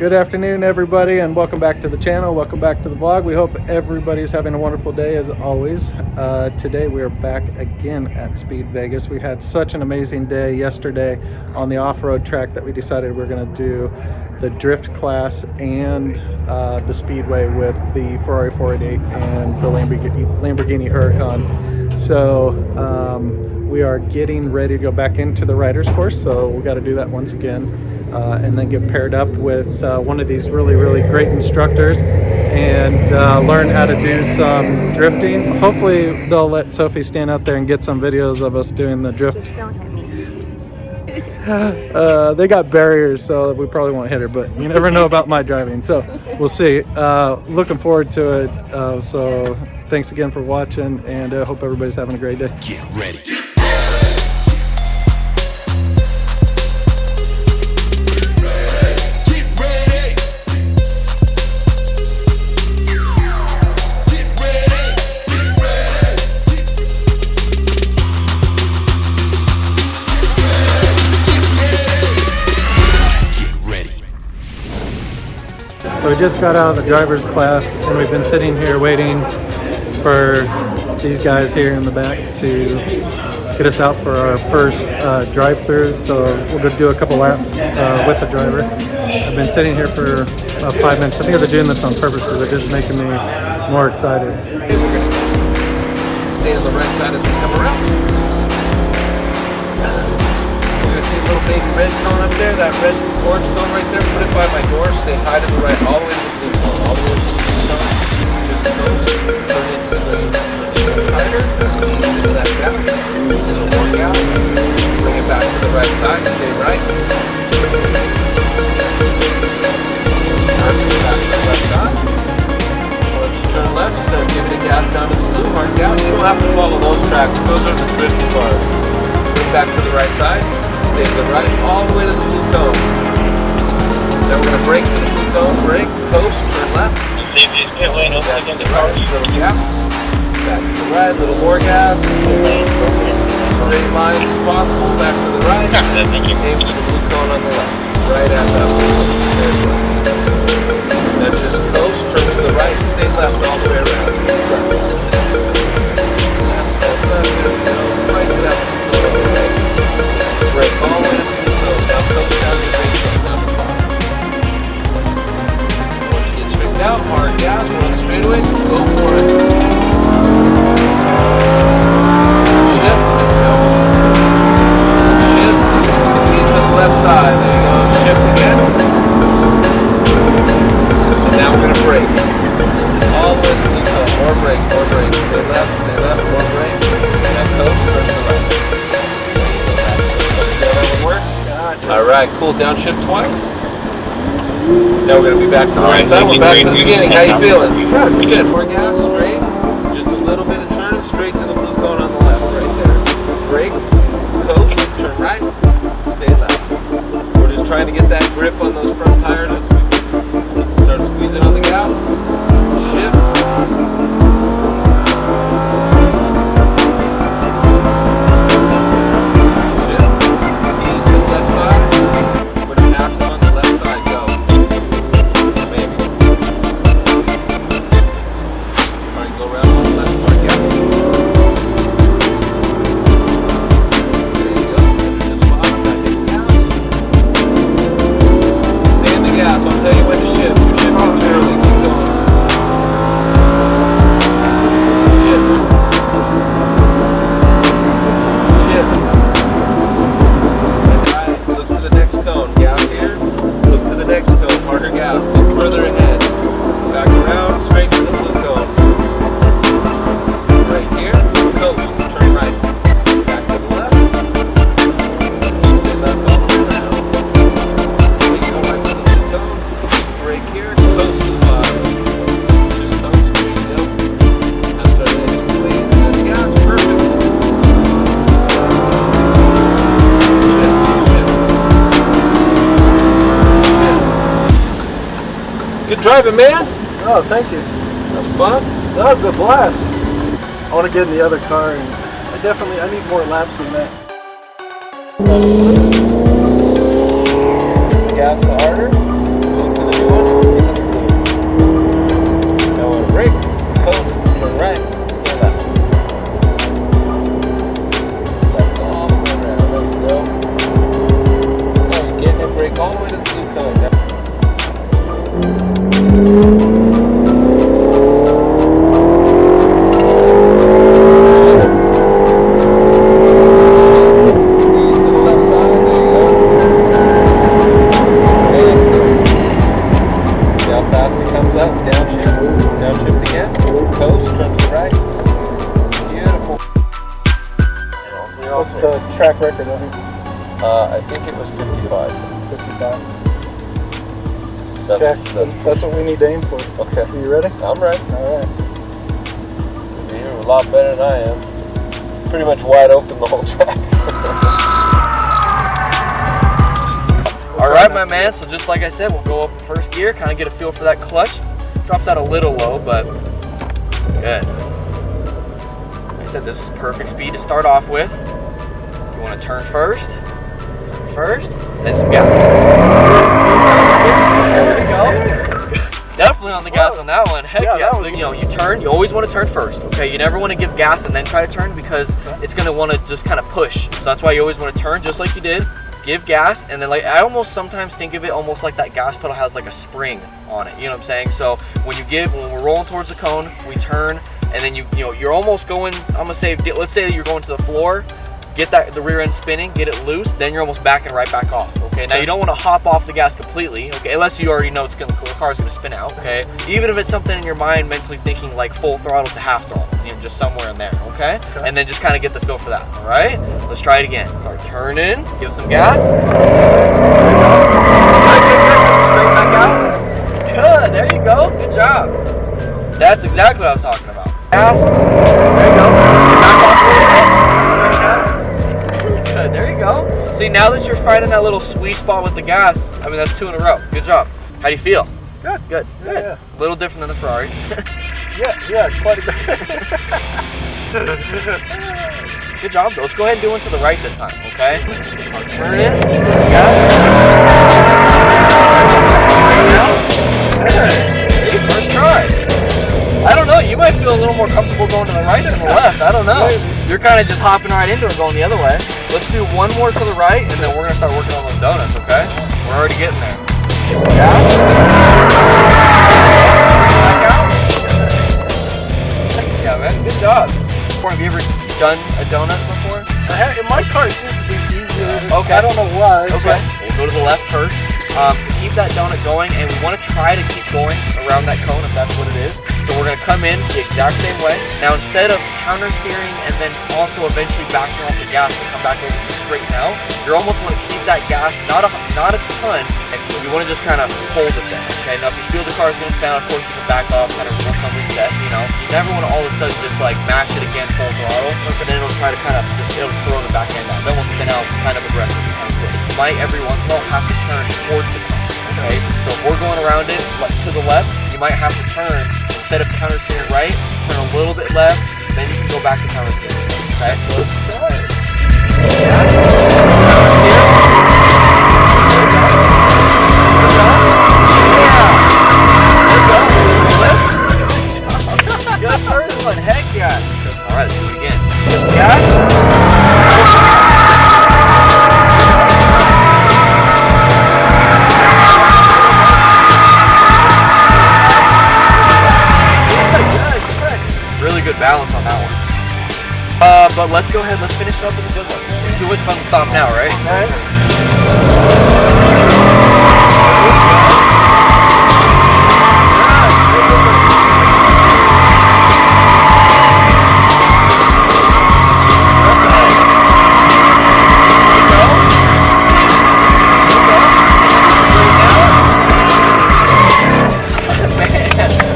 Good afternoon, everybody, and welcome back to the channel. Welcome back to the vlog. We hope everybody's having a wonderful day as always. Today we are back again at SpeedVegas. We had such an amazing day yesterday on the off-road track that we decided we're going to do the drift class and the speedway with the Ferrari 488 and the Lamborghini Huracan. So we are getting ready to go back into the riders course, so we got to do that once again. And then get paired up with one of these really great instructors and learn how to do some drifting. Hopefully they'll let Sophie stand out there and get some videos of us doing the drift. Just don't hit me. They got barriers, so we probably won't hit her, but you never know about my driving, so we'll see. Looking forward to it. So thanks again for watching, and I hope everybody's having a great day. Get ready. So we just got out of the driver's class and we've been sitting here waiting for these guys here in the back to get us out for our first drive-through. So we're going to do a couple laps with the driver. I've been sitting here for 5 minutes. I think they're doing this on purpose because they're just making me more excited. Stay on the right side as we come around. See a little baby red cone up there, that red orange cone right there, put it by my door, stay high to the right, all the way to the blue cone, all the way to the blue cone, just close, turn into the tighter, ease into that gas, a little more gas, bring it back to the right side, stay right, back to the left side, once you turn left, start giving it gas down to the blue, hard gas, you don't have to follow those tracks, those are the drift bars, bring back to the right side, stay to the right, all the way to the blue cone. Then we're going to brake to the blue cone, brake, coast, turn left. Back to the right, little gas. Back to the right, little more gas. Straight line as possible, back to the right. Aim to the blue cone on the left. Right at that blue cone. Then just coast, turn to the right, stay left all the way around. Left, there we go. Right to that blue cone. Brake all the way to the blue cone. Now coast down to the base cone, down to the bottom. Once you get straightened out, hard gas, run straight away, go for it. Shift, there we go. Shift, knees to the left side, there you go. Shift again. And now we're going to brake. All the way to the blue cone, more brake, more brake. Stay left, more brake. Now coast, turn to the right. Alright, cool. Downshift twice. Now we're going to be back to the right side. We're back to the beginning. How you feeling? Good. Good. More gas, straight. Just a little bit of turn, straight to the blue cone on the left, right there. Brake, coast, turn right, stay left. We're just trying to get that grip on those front tires as we start squeezing on the gas. Shift. Good driving, man. Oh, thank you. That's fun. That was a blast. I want to get in the other car, and I need more laps than that. Gas harder. Move to the going into the blue. Now on brake, coast, turn right, stay left. Left all the way around. There we go. Now you're getting it, brake all the way to the blue cone. Downshift again, coast, turn to the right. Beautiful. What's the track record on it? I think it was 55. 55. That's, Okay, that's what we need to aim for. Okay. Are you ready? I'm ready. All right. You're a lot better than I am. Pretty much wide open the whole track. All right, my man. So just like I said, we'll go up in first gear, kind of get a feel for that clutch. Drops out a little low, but good. Like I said, this is perfect speed to start off with. You want to turn first, then some gas. There we go. Definitely on the gas on that one. Heck yeah. You know, you turn. You always want to turn first. Okay, you never want to give gas and then try to turn because it's going to want to just kind of push. So that's why you always want to turn just like you did. Give gas, and then like I almost sometimes think of it almost like that gas pedal has like a spring on it. You know what I'm saying? So when we're rolling towards the cone, we turn, and then you're almost going. I'm gonna say, let's say you're going to the floor, get the rear end spinning, get it loose, then you're almost backing right back off. Okay. Now you don't want to hop off the gas completely. Okay, unless you already know the car's gonna spin out. Okay. Even if it's something in your mind mentally thinking like full throttle to half throttle, just somewhere in there. Okay. And then just kind of get the feel for that. All right. Let's try it again. Start turning. Give some gas. Straight back out. Good. There you go. Good job. That's exactly what I was talking about. Gas. There you go. Back off a little bit. Straight out. Good. There you go. See, now that you're finding that little sweet spot with the gas, I mean, that's 2 in a row. Good job. How do you feel? Good. Good. Yeah, Good. yeah. A little different than the Ferrari. Yeah, quite a bit. Good job, though. Let's go ahead and do one to the right this time, okay? I'll turn it. Let's go. Hey, first try. I don't know. You might feel a little more comfortable going to the right than the left. I don't know. You're kind of just hopping right into it going the other way. Let's do one more to the right, and then we're going to start working on those donuts, okay? We're already getting there. Gas. Back out. Yeah, man. Good job. Have you ever done a donut before? In my car, it seems to be easier. Okay. I don't know why. Okay. We'll go to the left first to keep that donut going, and we want to try to keep going around that cone if that's what it is. So we're going to come in the exact same way. Now instead of counter steering and then also eventually backing off the gas to come back over to straighten out, you almost want to keep that gas not a ton, and you want to just kind of hold it there. Okay. Now if you feel the car is going to spin out, of course you can back off, kind of reset. You know, you never want to all of a sudden just like mash it again full throttle, but then it'll try to kind of it'll throw the back end out. Then we'll spin out kind of aggressively. You might every once in a while have to turn towards the cone. Okay. So if we're going around it to the left, you might have to turn. Instead of counter steering right, turn a little bit left, then you can go back to counter steering. Okay? Let's try it. Good first one. Heck yeah. Alright, let's do it again. Gas. Really good balance on that one. But let's go ahead, let's finish it up with a good one. It's too much fun to stop now, right?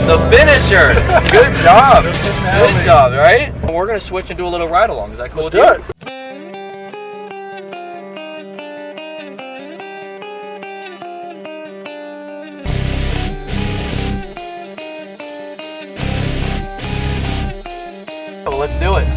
The finisher! Good job! Good job, right? We're going to switch and do a little ride along. Is that cool with you? Let's do it. So let's do it.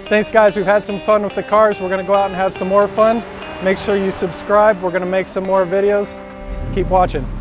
Thanks guys, we've had some fun with the cars. We're gonna go out and have some more fun. Make sure you subscribe. We're gonna make some more videos. Keep watching.